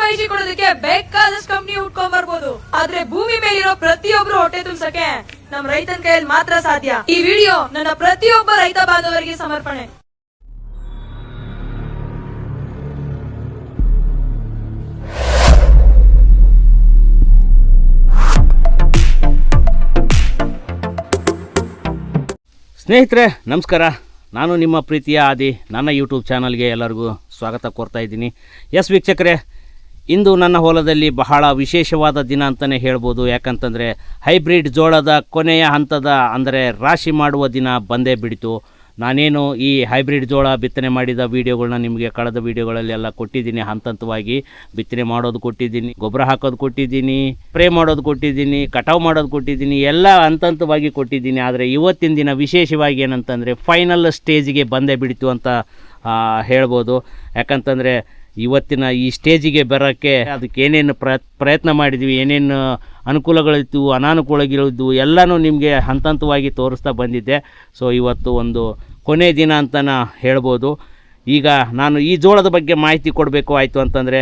ಮಾಹಿತಿ ಕೊಡೋದಕ್ಕೆ ಬೇಕಾದಷ್ಟು ಕಂಪನಿ ಹುಡ್ಕೊಂಡ್ ಬರ್ಬೋದು, ಆದ್ರೆ ಭೂಮಿ ಮೇಲಿರೋ ಪ್ರತಿಯೊಬ್ರು ಹೊಟ್ಟೆ ತುಂಬಸಕ್ಕೆ ನಮ್ ರೈತನ ಕೈಯಲ್ಲಿ ಮಾತ್ರ ಸಾಧ್ಯ. ಈ ವಿಡಿಯೋ ನನ್ನ ಪ್ರತಿಯೊಬ್ಬ ರೈತ ಬಾಂಧವರಿಗೆ ಸಮರ್ಪಣೆ. ಸ್ನೇಹಿತರೆ ನಮಸ್ಕಾರ, ನಾನು ನಿಮ್ಮ ಪ್ರೀತಿಯ ಆದಿ. ನನ್ನ ಯೂಟ್ಯೂಬ್ ಚಾನಲ್ಗೆ ಎಲ್ಲರಿಗೂ ಸ್ವಾಗತ ಕೋರ್ತಾ ಇದ್ದೀನಿ. ಎಸ್ ವೀಕ್ಷಕರೇ, ಇಂದು ನನ್ನ ಹೊಲದಲ್ಲಿ ಬಹಳ ವಿಶೇಷವಾದ ದಿನ ಅಂತಲೇ ಹೇಳ್ಬೋದು. ಯಾಕಂತಂದರೆ ಹೈಬ್ರಿಡ್ ಜೋಳದ ಕೊನೆಯ ಹಂತದ ಅಂದರೆ ರಾಶಿ ಮಾಡುವ ದಿನ ಬಂದೇ ಬಿಡಿತು. ನಾನೇನು ಈ ಹೈಬ್ರಿಡ್ ಜೋಳ ಬಿತ್ತನೆ ಮಾಡಿದ ವೀಡಿಯೋಗಳನ್ನ ನಿಮಗೆ ಕಳೆದ ವೀಡಿಯೋಗಳಲ್ಲಿ ಎಲ್ಲ ಕೊಟ್ಟಿದ್ದೀನಿ. ಹಂತವಾಗಿ ಬಿತ್ತನೆ ಮಾಡೋದು ಕೊಟ್ಟಿದ್ದೀನಿ, ಗೊಬ್ಬರ ಹಾಕೋದು ಕೊಟ್ಟಿದ್ದೀನಿ, ಸ್ಪ್ರೇ ಮಾಡೋದು ಕೊಟ್ಟಿದ್ದೀನಿ, ಕಟಾವು ಮಾಡೋದು ಕೊಟ್ಟಿದ್ದೀನಿ, ಎಲ್ಲ ಹಂತವಾಗಿ ಕೊಟ್ಟಿದ್ದೀನಿ. ಆದರೆ ಇವತ್ತಿನ ದಿನ ವಿಶೇಷವಾಗಿ ಏನಂತಂದರೆ ಫೈನಲ್ ಸ್ಟೇಜಿಗೆ ಬಂದೇ ಬಿಡಿತು ಅಂತ ಹೇಳ್ಬೋದು. ಯಾಕಂತಂದರೆ ಇವತ್ತಿನ ಈ ಸ್ಟೇಜಿಗೆ ಬರೋಕ್ಕೆ ಅದಕ್ಕೆ ಏನೇನು ಪ್ರಯತ್ನ ಮಾಡಿದ್ವಿ, ಏನೇನು ಅನುಕೂಲಗಳಿತ್ತು, ಅನಾನುಕೂಲಗಳಿದ್ದು ಎಲ್ಲನೂ ನಿಮಗೆ ಹಂತವಾಗಿ ತೋರಿಸ್ತಾ ಬಂದಿದ್ದೆ. ಸೊ ಇವತ್ತು ಒಂದು ಕೊನೆ ದಿನ ಅಂತಲೇ ಹೇಳ್ಬೋದು. ಈಗ ನಾನು ಈ ಜೋಳದ ಬಗ್ಗೆ ಮಾಹಿತಿ ಕೊಡಬೇಕು ಆಯಿತು ಅಂತಂದರೆ,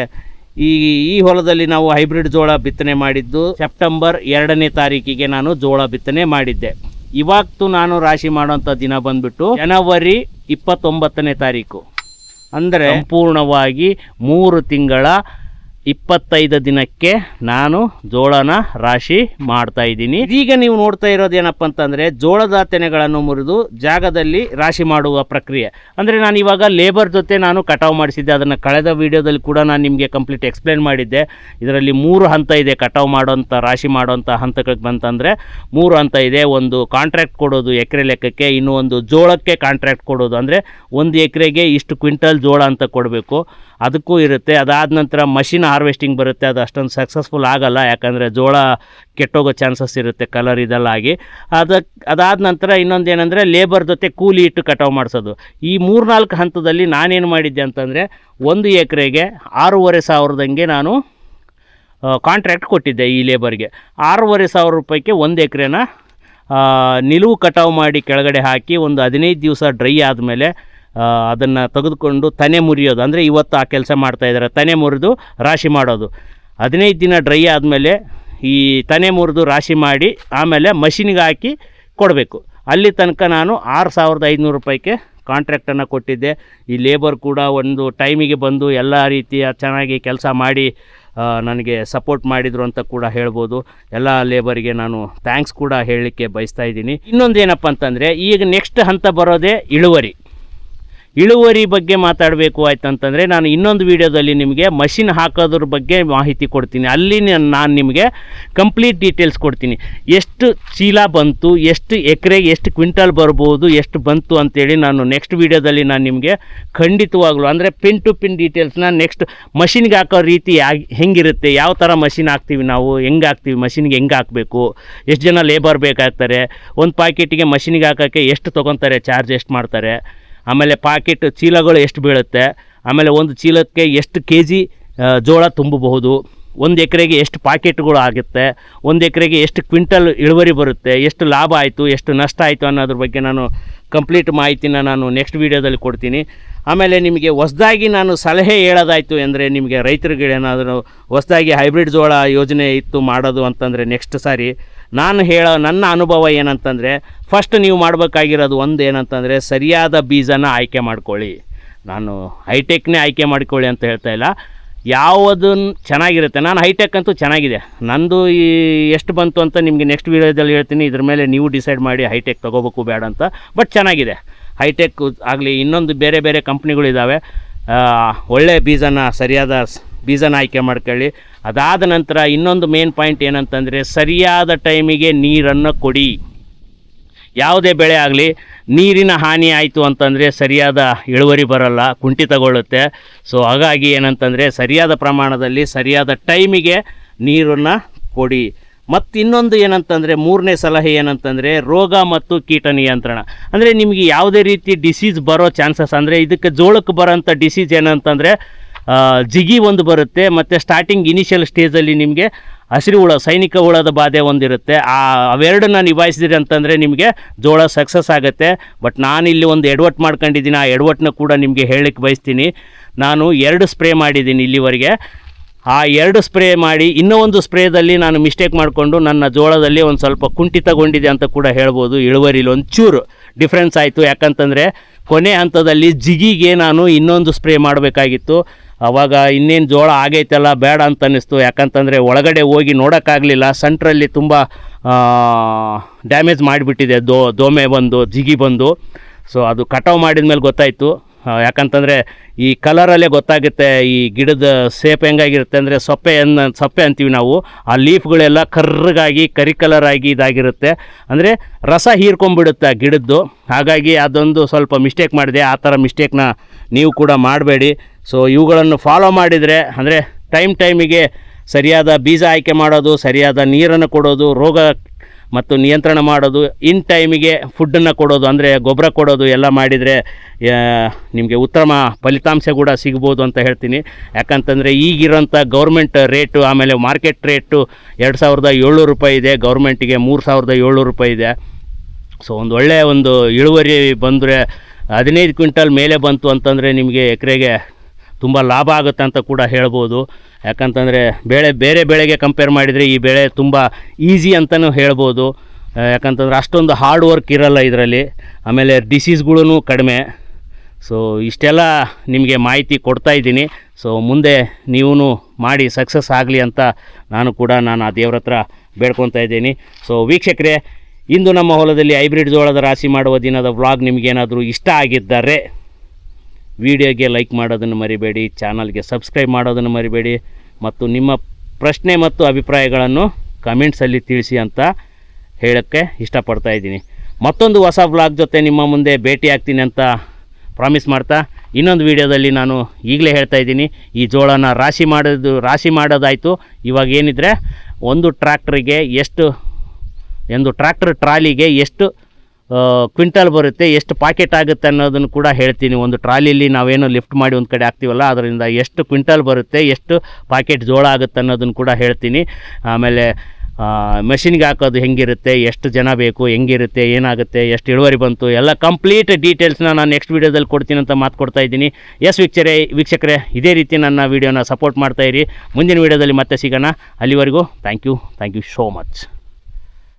ಈ ಹೊಲದಲ್ಲಿ ನಾವು ಹೈಬ್ರಿಡ್ ಜೋಳ ಬಿತ್ತನೆ ಮಾಡಿದ್ದು ಸೆಪ್ಟೆಂಬರ್ 2ನೇ ತಾರೀಕಿಗೆ ನಾನು ಜೋಳ ಬಿತ್ತನೆ ಮಾಡಿದ್ದೆ. ಇವತ್ತು ನಾನು ರಾಶಿ ಮಾಡೋಂಥ ದಿನ ಬಂದುಬಿಟ್ಟು ಜನವರಿ 29ನೇ ತಾರೀಕು, ಅಂದರೆ ಸಂಪೂರ್ಣವಾಗಿ 3 ತಿಂಗಳ 25 ದಿನಕ್ಕೆ ನಾನು ಜೋಳನ ರಾಶಿ ಮಾಡ್ತಾ ಇದ್ದೀನಿ. ಈಗ ನೀವು ನೋಡ್ತಾ ಇರೋದೇನಪ್ಪ ಅಂತಂದರೆ ಜೋಳದ ತೆನೆಗಳನ್ನು ಮುರಿದು ಜಾಗದಲ್ಲಿ ರಾಶಿ ಮಾಡುವ ಪ್ರಕ್ರಿಯೆ. ಅಂದರೆ ನಾನು ಇವಾಗ ಲೇಬರ್ ಜೊತೆ ನಾನು ಕಟಾವು ಮಾಡಿಸಿದ್ದೆ. ಅದನ್ನು ಕಳೆದ ವೀಡಿಯೋದಲ್ಲಿ ಕೂಡ ನಾನು ನಿಮಗೆ ಕಂಪ್ಲೀಟ್ ಎಕ್ಸ್ಪ್ಲೇನ್ ಮಾಡಿದ್ದೆ. ಇದರಲ್ಲಿ 3 ಹಂತ ಇದೆ. ಕಟಾವು ಮಾಡೋಂಥ ರಾಶಿ ಮಾಡೋಂಥ ಹಂತಗಳಿಗೆ ಬಂತಂದರೆ 3 ಹಂತ ಇದೆ. ಒಂದು ಕಾಂಟ್ರಾಕ್ಟ್ ಕೊಡೋದು ಎಕರೆ ಲೆಕ್ಕಕ್ಕೆ, ಇನ್ನೂ ಒಂದು ಜೋಳಕ್ಕೆ ಕಾಂಟ್ರಾಕ್ಟ್ ಕೊಡೋದು, ಅಂದರೆ 1 ಎಕರೆಗೆ ಇಷ್ಟು ಕ್ವಿಂಟಲ್ ಜೋಳ ಅಂತ ಕೊಡಬೇಕು, ಅದಕ್ಕೂ ಇರುತ್ತೆ. ಅದಾದ ನಂತರ ಮಷಿನ್ ಹಾರ್ವೆಸ್ಟಿಂಗ್ ಬರುತ್ತೆ. ಅದು ಅಷ್ಟೊಂದು ಸಕ್ಸಸ್ಫುಲ್ ಆಗಲ್ಲ, ಯಾಕಂದರೆ ಜೋಳ ಕೆಟ್ಟೋಗೋ ಚಾನ್ಸಸ್ ಇರುತ್ತೆ ಕಲರ್ ಇದೆಲ್ಲಾಗಿ. ಅದಾದ ನಂತರ ಇನ್ನೊಂದು ಏನಂದರೆ ಲೇಬರ್ ಜೊತೆ ಕೂಲಿ ಇಟ್ಟು ಕಟಾವು ಮಾಡಿಸೋದು. ಈ 3-4 ಹಂತದಲ್ಲಿ ನಾನೇನು ಮಾಡಿದ್ದೆ ಅಂತಂದರೆ 1 ಎಕರೆಗೆ 6,500 ನಾನು ಕಾಂಟ್ರಾಕ್ಟ್ ಕೊಟ್ಟಿದ್ದೆ ಈ ಲೇಬರ್ಗೆ. 6,500 ರೂಪಾಯಿಗೆ 1 ಎಕರೆನ ನಿಲುವು ಕಟಾವು ಮಾಡಿ ಕೆಳಗಡೆ ಹಾಕಿ ಒಂದು 15 ದಿವಸ ಡ್ರೈ ಆದಮೇಲೆ ಅದನ್ನು ತೆಗೆದುಕೊಂಡು ತನೆ ಮುರಿಯೋದು. ಅಂದರೆ ಇವತ್ತು ಆ ಕೆಲಸ ಮಾಡ್ತಾಯಿದ್ದಾರೆ, ತನೆ ಮುರಿದು ರಾಶಿ ಮಾಡೋದು. 15 ದಿನ ಡ್ರೈ ಆದಮೇಲೆ ಈ ತನೆ ಮುರಿದು ರಾಶಿ ಮಾಡಿ ಆಮೇಲೆ ಮಷಿನ್ಗೆ ಹಾಕಿ ಕೊಡಬೇಕು. ಅಲ್ಲಿ ತನಕ ನಾನು 6,500 ರೂಪಾಯಿಗೆ ಕಾಂಟ್ರಾಕ್ಟನ್ನು ಕೊಟ್ಟಿದ್ದೆ. ಈ ಲೇಬರ್ ಕೂಡ ಒಂದು ಟೈಮಿಗೆ ಬಂದು ಎಲ್ಲ ರೀತಿಯ ಚೆನ್ನಾಗಿ ಕೆಲಸ ಮಾಡಿ ನನಗೆ ಸಪೋರ್ಟ್ ಮಾಡಿದರು ಅಂತ ಕೂಡ ಹೇಳ್ಬೋದು. ಎಲ್ಲ ಲೇಬರಿಗೆ ನಾನು ಥ್ಯಾಂಕ್ಸ್ ಕೂಡ ಹೇಳಲಿಕ್ಕೆ ಬಯಸ್ತಾ ಇದ್ದೀನಿ. ಇನ್ನೊಂದು ಏನಪ್ಪ ಅಂತಂದರೆ, ಈಗ ನೆಕ್ಸ್ಟ್ ಹಂತ ಬರೋದೇ ಇಳುವರಿ ಬಗ್ಗೆ ಮಾತಾಡಬೇಕು ಆಯ್ತು ಅಂತಂದರೆ, ನಾನು ಇನ್ನೊಂದು ವೀಡಿಯೋದಲ್ಲಿ ನಿಮಗೆ ಮಷಿನ್ ಹಾಕೋದ್ರ ಬಗ್ಗೆ ಮಾಹಿತಿ ಕೊಡ್ತೀನಿ. ಅಲ್ಲಿ ನಾನು ನಿಮಗೆ ಕಂಪ್ಲೀಟ್ ಡೀಟೇಲ್ಸ್ ಕೊಡ್ತೀನಿ. ಎಷ್ಟು ಚೀಲ ಬಂತು, ಎಷ್ಟು ಎಕರೆಗೆ ಎಷ್ಟು ಕ್ವಿಂಟಲ್ ಬರ್ಬೋದು, ಎಷ್ಟು ಬಂತು ಅಂತೇಳಿ ನಾನು ನೆಕ್ಸ್ಟ್ ವೀಡಿಯೋದಲ್ಲಿ ನಾನು ನಿಮಗೆ ಖಂಡಿತವಾಗ್ಲೂ ಅಂದರೆ ಪಿನ್ ಟು ಪಿನ್ ಡೀಟೇಲ್ಸ್ನ ನೆಕ್ಸ್ಟ್ ಮಷಿನ್ಗೆ ಹಾಕೋ ರೀತಿ ಹೆಂಗಿರುತ್ತೆ, ಯಾವ ಥರ ಮಷಿನ್ ಹಾಕ್ತೀವಿ ನಾವು, ಹೆಂಗೆ ಹಾಕ್ತೀವಿ, ಮಷಿನ್ಗೆ ಹೆಂಗೆ ಹಾಕಬೇಕು, ಎಷ್ಟು ಜನ ಲೇಬರ್ ಬೇಕಾಗ್ತಾರೆ, ಒಂದು ಪ್ಯಾಕೆಟಿಗೆ ಮಷಿನ್ಗೆ ಹಾಕೋಕ್ಕೆ ಎಷ್ಟು ತೊಗೊತಾರೆ, ಚಾರ್ಜ್ ಎಷ್ಟು ಮಾಡ್ತಾರೆ, ಆಮೇಲೆ ಪಾಕೆಟ್ ಚೀಲಗಳು ಎಷ್ಟು ಬೀಳುತ್ತೆ, ಆಮೇಲೆ ಒಂದು ಚೀಲಕ್ಕೆ ಎಷ್ಟು kg ಜೋಳ ತುಂಬಬಹುದು, 1 ಎಕರೆಗೆ ಎಷ್ಟು ಪಾಕೆಟ್ಗಳು ಆಗುತ್ತೆ, 1 ಎಕರೆಗೆ ಎಷ್ಟು ಕ್ವಿಂಟಲ್ ಇಳುವರಿ ಬರುತ್ತೆ, ಎಷ್ಟು ಲಾಭ ಆಯಿತು, ಎಷ್ಟು ನಷ್ಟ ಆಯಿತು ಅನ್ನೋದ್ರ ಬಗ್ಗೆ ನಾನು ಕಂಪ್ಲೀಟ್ ಮಾಹಿತಿನ ನಾನು ನೆಕ್ಸ್ಟ್ ವೀಡಿಯೋದಲ್ಲಿ ಕೊಡ್ತೀನಿ. ಆಮೇಲೆ ನಿಮಗೆ ಹೊಸದಾಗಿ ನಾನು ಸಲಹೆ ಹೇಳೋದಾಯಿತು ಅಂದರೆ, ನಿಮಗೆ ರೈತರಿಗೆ ಏನಾದರೂ ಹೊಸದಾಗಿ ಹೈಬ್ರಿಡ್ ಜೋಳ ಯೋಜನೆ ಇತ್ತು ಮಾಡೋದು ಅಂತಂದರೆ, ನೆಕ್ಸ್ಟ್ ಸಾರಿ ನಾನು ನನ್ನ ಅನುಭವ ಏನಂತಂದರೆ, ಫಸ್ಟ್ ನೀವು ಮಾಡಬೇಕಾಗಿರೋದು ಒಂದು ಏನಂತಂದರೆ ಸರಿಯಾದ ಬೀಜನ ಆಯ್ಕೆ ಮಾಡ್ಕೊಳ್ಳಿ. ನಾನು ಹೈಟೆಕ್ನೇ ಆಯ್ಕೆ ಮಾಡ್ಕೊಳ್ಳಿ ಅಂತ ಹೇಳ್ತಾ ಇಲ್ಲ, ಯಾವುದನ್ನು ಚೆನ್ನಾಗಿರುತ್ತೆ. ನಾನು ಹೈಟೆಕ್ ಅಂತೂ ಚೆನ್ನಾಗಿದೆ, ನಂದು ಈ ಎಷ್ಟು ಬಂತು ಅಂತ ನಿಮಗೆ ನೆಕ್ಸ್ಟ್ ವೀಡಿಯೋದಲ್ಲಿ ಹೇಳ್ತೀನಿ. ಇದ್ರ ಮೇಲೆ ನೀವು ಡಿಸೈಡ್ ಮಾಡಿ ಹೈಟೆಕ್ ತೊಗೋಬೇಕು ಬೇಡ ಅಂತ. ಬಟ್ ಚೆನ್ನಾಗಿದೆ ಹೈಟೆಕ್ ಆಗಲಿ, ಇನ್ನೊಂದು ಬೇರೆ ಬೇರೆ ಕಂಪ್ನಿಗಳಿದ್ದಾವೆ. ಒಳ್ಳೆಯ ಸರಿಯಾದ ಬೀಜನ ಆಯ್ಕೆ ಮಾಡ್ಕೊಳ್ಳಿ. ಅದಾದ ನಂತರ ಇನ್ನೊಂದು ಮೇನ್ ಪಾಯಿಂಟ್ ಏನಂತಂದರೆ, ಸರಿಯಾದ ಟೈಮಿಗೆ ನೀರನ್ನು ಕೊಡಿ. ಯಾವುದೇ ಬೆಳೆ ಆಗಲಿ ನೀರಿನ ಹಾನಿ ಆಯಿತು ಅಂತಂದರೆ ಸರಿಯಾದ ಇಳುವರಿ ಬರಲ್ಲ, ಕುಂಠಿತಗೊಳ್ಳುತ್ತೆ. ಸೊ ಹಾಗಾಗಿ ಏನಂತಂದರೆ ಸರಿಯಾದ ಪ್ರಮಾಣದಲ್ಲಿ ಸರಿಯಾದ ಟೈಮಿಗೆ ನೀರನ್ನು ಕೊಡಿ. ಮತ್ತು ಇನ್ನೊಂದು ಏನಂತಂದರೆ, 3ನೇ ಸಲಹೆ ಏನಂತಂದರೆ ರೋಗ ಮತ್ತು ಕೀಟ ನಿಯಂತ್ರಣ. ಅಂದರೆ ನಿಮಗೆ ಯಾವುದೇ ರೀತಿ ಡಿಸೀಸ್ ಬರೋ ಚಾನ್ಸಸ್, ಅಂದರೆ ಇದಕ್ಕೆ ಜೋಳಕ್ಕೆ ಬರೋಂಥ ಡಿಸೀಸ್ ಏನಂತಂದರೆ ಜಿಗಿ ಒಂದು ಬರುತ್ತೆ, ಮತ್ತು ಸ್ಟಾರ್ಟಿಂಗ್ ಇನಿಷಿಯಲ್ ಸ್ಟೇಜಲ್ಲಿ ನಿಮಗೆ ಹಸಿರು ಹುಳ, ಸೈನಿಕ ಹುಳದ ಬಾಧೆ ಒಂದಿರುತ್ತೆ. ಅವೆರಡನ್ನ ನಿಭಾಯಿಸಿದ್ರಿ ಅಂತಂದರೆ ನಿಮಗೆ ಜೋಳ ಸಕ್ಸಸ್ ಆಗುತ್ತೆ. ಬಟ್ ನಾನಿಲ್ಲಿ ಒಂದು ಎಡವಟ್ಟು ಮಾಡ್ಕೊಂಡಿದ್ದೀನಿ, ಆ ಎಡವಟ್ಟನ್ನ ಕೂಡ ನಿಮಗೆ ಹೇಳಲಿಕ್ಕೆ ಬಯಸ್ತೀನಿ. ನಾನು 2 ಸ್ಪ್ರೇ ಮಾಡಿದ್ದೀನಿ ಇಲ್ಲಿವರೆಗೆ. ಆ 2 ಸ್ಪ್ರೇ ಮಾಡಿ ಇನ್ನೂ ಒಂದು ಸ್ಪ್ರೇದಲ್ಲಿ ನಾನು ಮಿಸ್ಟೇಕ್ ಮಾಡಿಕೊಂಡು ನನ್ನ ಜೋಳದಲ್ಲಿ ಒಂದು ಸ್ವಲ್ಪ ಕುಂಠಿತಗೊಂಡಿದೆ ಅಂತ ಕೂಡ ಹೇಳ್ಬೋದು. ಇಳುವರಿಲಿ ಒಂಚೂರು ಡಿಫ್ರೆನ್ಸ್ ಆಯಿತು. ಯಾಕಂತಂದರೆ ಕೊನೆ ಹಂತದಲ್ಲಿ ಜಿಗಿಗೆ ನಾನು ಇನ್ನೊಂದು ಸ್ಪ್ರೇ ಮಾಡಬೇಕಾಗಿತ್ತು. ಆವಾಗ ಇನ್ನೇನು ಜೋಳ ಆಗೈತಲ್ಲ ಬೇಡ ಅಂತ ಅನ್ನಿಸ್ತು. ಯಾಕಂತಂದರೆ ಒಳಗಡೆ ಹೋಗಿ ನೋಡೋಕ್ಕಾಗಲಿಲ್ಲ. ಸೆಂಟ್ರಲ್ಲಿ ತುಂಬ ಡ್ಯಾಮೇಜ್ ಮಾಡಿಬಿಟ್ಟಿದೆ, ದೋಮೆ ಬಂದು ಜಿಗಿ ಬಂದು. ಸೊ ಅದು ಕಟಾವು ಮಾಡಿದ ಮೇಲೆ ಗೊತ್ತಾಯಿತು. ಯಾಕಂತಂದರೆ ಈ ಕಲರಲ್ಲೇ ಗೊತ್ತಾಗುತ್ತೆ ಈ ಗಿಡದ ಸೇಪ್ ಹೆಂಗಾಗಿರುತ್ತೆ ಅಂದರೆ ಸೊಪ್ಪೆ ಅಂತೀವಿ ನಾವು. ಆ ಲೀಫ್ಗಳೆಲ್ಲ ಕರ್ರಗಾಗಿ ಕರಿ ಕಲರಾಗಿ ಇದಾಗಿರುತ್ತೆ, ಅಂದರೆ ರಸ ಹೀರ್ಕೊಂಡ್ಬಿಡುತ್ತೆ ಆ ಗಿಡದ್ದು. ಹಾಗಾಗಿ ಅದೊಂದು ಸ್ವಲ್ಪ ಮಿಸ್ಟೇಕ್ ಮಾಡಿದೆ. ಆ ಥರ ಮಿಸ್ಟೇಕ್ನ ನೀವು ಕೂಡ ಮಾಡಬೇಡಿ. ಸೊ ಇವುಗಳನ್ನು ಫಾಲೋ ಮಾಡಿದರೆ ಅಂದರೆ ಟೈಮಿಗೆ ಸರಿಯಾದ ಬೀಜ ಆಯ್ಕೆ ಮಾಡೋದು, ಸರಿಯಾದ ನೀರನ್ನು ಕೊಡೋದು, ರೋಗ ಮತ್ತು ನಿಯಂತ್ರಣ ಮಾಡೋದು, ಇನ್ ಟೈಮಿಗೆ ಫುಡ್ಡನ್ನು ಕೊಡೋದು, ಅಂದರೆ ಗೊಬ್ಬರ ಕೊಡೋದು ಎಲ್ಲ ಮಾಡಿದರೆ ನಿಮಗೆ ಉತ್ತಮ ಫಲಿತಾಂಶ ಕೂಡ ಸಿಗ್ಬೋದು ಅಂತ ಹೇಳ್ತೀನಿ. ಯಾಕಂತಂದರೆ ಈಗಿರೋಂಥ ಗೌರ್ಮೆಂಟ್ ರೇಟು, ಆಮೇಲೆ ಮಾರ್ಕೆಟ್ ರೇಟು 2700 ರೂಪಾಯಿ ಇದೆ, ಗೌರ್ಮೆಂಟಿಗೆ 3700 ರೂಪಾಯಿ ಇದೆ. ಸೊ ಒಂದು ಒಳ್ಳೆಯ ಒಂದು ಇಳುವರಿ ಬಂದರೆ 15 ಕ್ವಿಂಟಲ್ ಮೇಲೆ ಬಂತು ಅಂತಂದರೆ ನಿಮಗೆ ಎಕರೆಗೆ ತುಂಬ ಲಾಭ ಆಗುತ್ತೆ ಅಂತ ಕೂಡ ಹೇಳ್ಬೋದು. ಯಾಕಂತಂದರೆ ಬೇರೆ ಬೆಳೆಗೆ ಕಂಪೇರ್ ಮಾಡಿದರೆ ಈ ಬೆಳೆ ತುಂಬ ಈಸಿ ಅಂತಲೂ ಹೇಳ್ಬೋದು. ಯಾಕಂತಂದರೆ ಅಷ್ಟೊಂದು ಹಾರ್ಡ್ ವರ್ಕ್ ಇರಲ್ಲ ಇದರಲ್ಲಿ. ಆಮೇಲೆ ಡಿಸೀಸ್ಗಳೂ ಕಡಿಮೆ. ಸೊ ಇಷ್ಟೆಲ್ಲ ನಿಮಗೆ ಮಾಹಿತಿ ಕೊಡ್ತಾಯಿದ್ದೀನಿ. ಸೊ ಮುಂದೆ ನೀವು ಮಾಡಿ ಸಕ್ಸಸ್ ಆಗಲಿ ಅಂತ ನಾನು ಆ ದೇವ್ರ ಹತ್ರ ಬೇಡ್ಕೊತಾ ಇದ್ದೀನಿ. ಸೊ ವೀಕ್ಷಕರೇ, ಇಂದು ನಮ್ಮ ಹೊಲದಲ್ಲಿ ಹೈಬ್ರಿಡ್ ಜೋಳದ ರಾಶಿ ಮಾಡುವ ದಿನದ ವ್ಲಾಗ್ ನಿಮಗೇನಾದರೂ ಇಷ್ಟ ಆಗಿದ್ದರೆ ವಿಡಿಯೋಗೆ ಲೈಕ್ ಮಾಡೋದನ್ನು ಮರಿಬೇಡಿ, ಚಾನಲ್ಗೆ ಸಬ್ಸ್ಕ್ರೈಬ್ ಮಾಡೋದನ್ನು ಮರಿಬೇಡಿ, ಮತ್ತು ನಿಮ್ಮ ಪ್ರಶ್ನೆ ಮತ್ತು ಅಭಿಪ್ರಾಯಗಳನ್ನು ಕಮೆಂಟ್ಸಲ್ಲಿ ತಿಳಿಸಿ ಅಂತ ಹೇಳೋಕ್ಕೆ ಇಷ್ಟಪಡ್ತಾ ಇದ್ದೀನಿ. ಮತ್ತೊಂದು ಹೊಸ ವ್ಲಾಗ್ ಜೊತೆ ನಿಮ್ಮ ಮುಂದೆ ಭೇಟಿ ಆಗ್ತೀನಿ ಅಂತ ಪ್ರಾಮಿಸ್ ಮಾಡ್ತಾ ಇನ್ನೊಂದು ವಿಡಿಯೋದಲ್ಲಿ ನಾನು ಈಗಲೇ ಹೇಳ್ತಾ ಇದ್ದೀನಿ, ಈ ಜೋಳನ ರಾಶಿ ಮಾಡೋದಾಯಿತು. ಇವಾಗ ಏನಿದ್ರೆ ಒಂದು ಟ್ರ್ಯಾಕ್ಟರ್ ಟ್ರಾಲಿಗೆ ಎಷ್ಟು ಕ್ವಿಂಟಲ್ ಬರುತ್ತೆ, ಎಷ್ಟು ಪಾಕೆಟ್ ಆಗುತ್ತೆ ಅನ್ನೋದನ್ನು ಕೂಡ ಹೇಳ್ತೀನಿ. ಒಂದು ಟ್ರಾಲಿಲಿ ನಾವೇನೋ ಲಿಫ್ಟ್ ಮಾಡಿ ಒಂದು ಕಡೆ ಹಾಕ್ತೀವಲ್ಲ, ಅದರಿಂದ ಎಷ್ಟು ಕ್ವಿಂಟಲ್ ಬರುತ್ತೆ, ಎಷ್ಟು ಪಾಕೆಟ್ ಜೋಳ ಆಗುತ್ತೆ ಅನ್ನೋದನ್ನು ಕೂಡ ಹೇಳ್ತೀನಿ. ಆಮೇಲೆ ಮೆಷಿನ್ಗೆ ಹಾಕೋದು ಹೆಂಗಿರುತ್ತೆ, ಎಷ್ಟು ಜನ ಬೇಕು, ಹೆಂಗಿರುತ್ತೆ, ಏನಾಗುತ್ತೆ, ಎಷ್ಟು ಇಳುವರಿ ಬಂತು, ಎಲ್ಲ ಕಂಪ್ಲೀಟ್ ಡೀಟೇಲ್ಸ್ನ ನಾನು ನೆಕ್ಸ್ಟ್ ವೀಡಿಯೋದಲ್ಲಿ ಕೊಡ್ತೀನಿ ಅಂತ ಮಾತು ಕೊಡ್ತಾ ಇದ್ದೀನಿ. ವೀಕ್ಷಕರೇ, ಇದೇ ರೀತಿ ನನ್ನ ವೀಡಿಯೋನ ಸಪೋರ್ಟ್ ಮಾಡ್ತಾಯಿರಿ. ಮುಂದಿನ ವೀಡಿಯೋದಲ್ಲಿ ಮತ್ತೆ ಸಿಗೋಣ. ಅಲ್ಲಿವರೆಗೂ ಥ್ಯಾಂಕ್ ಯು ಸೋ ಮಚ್.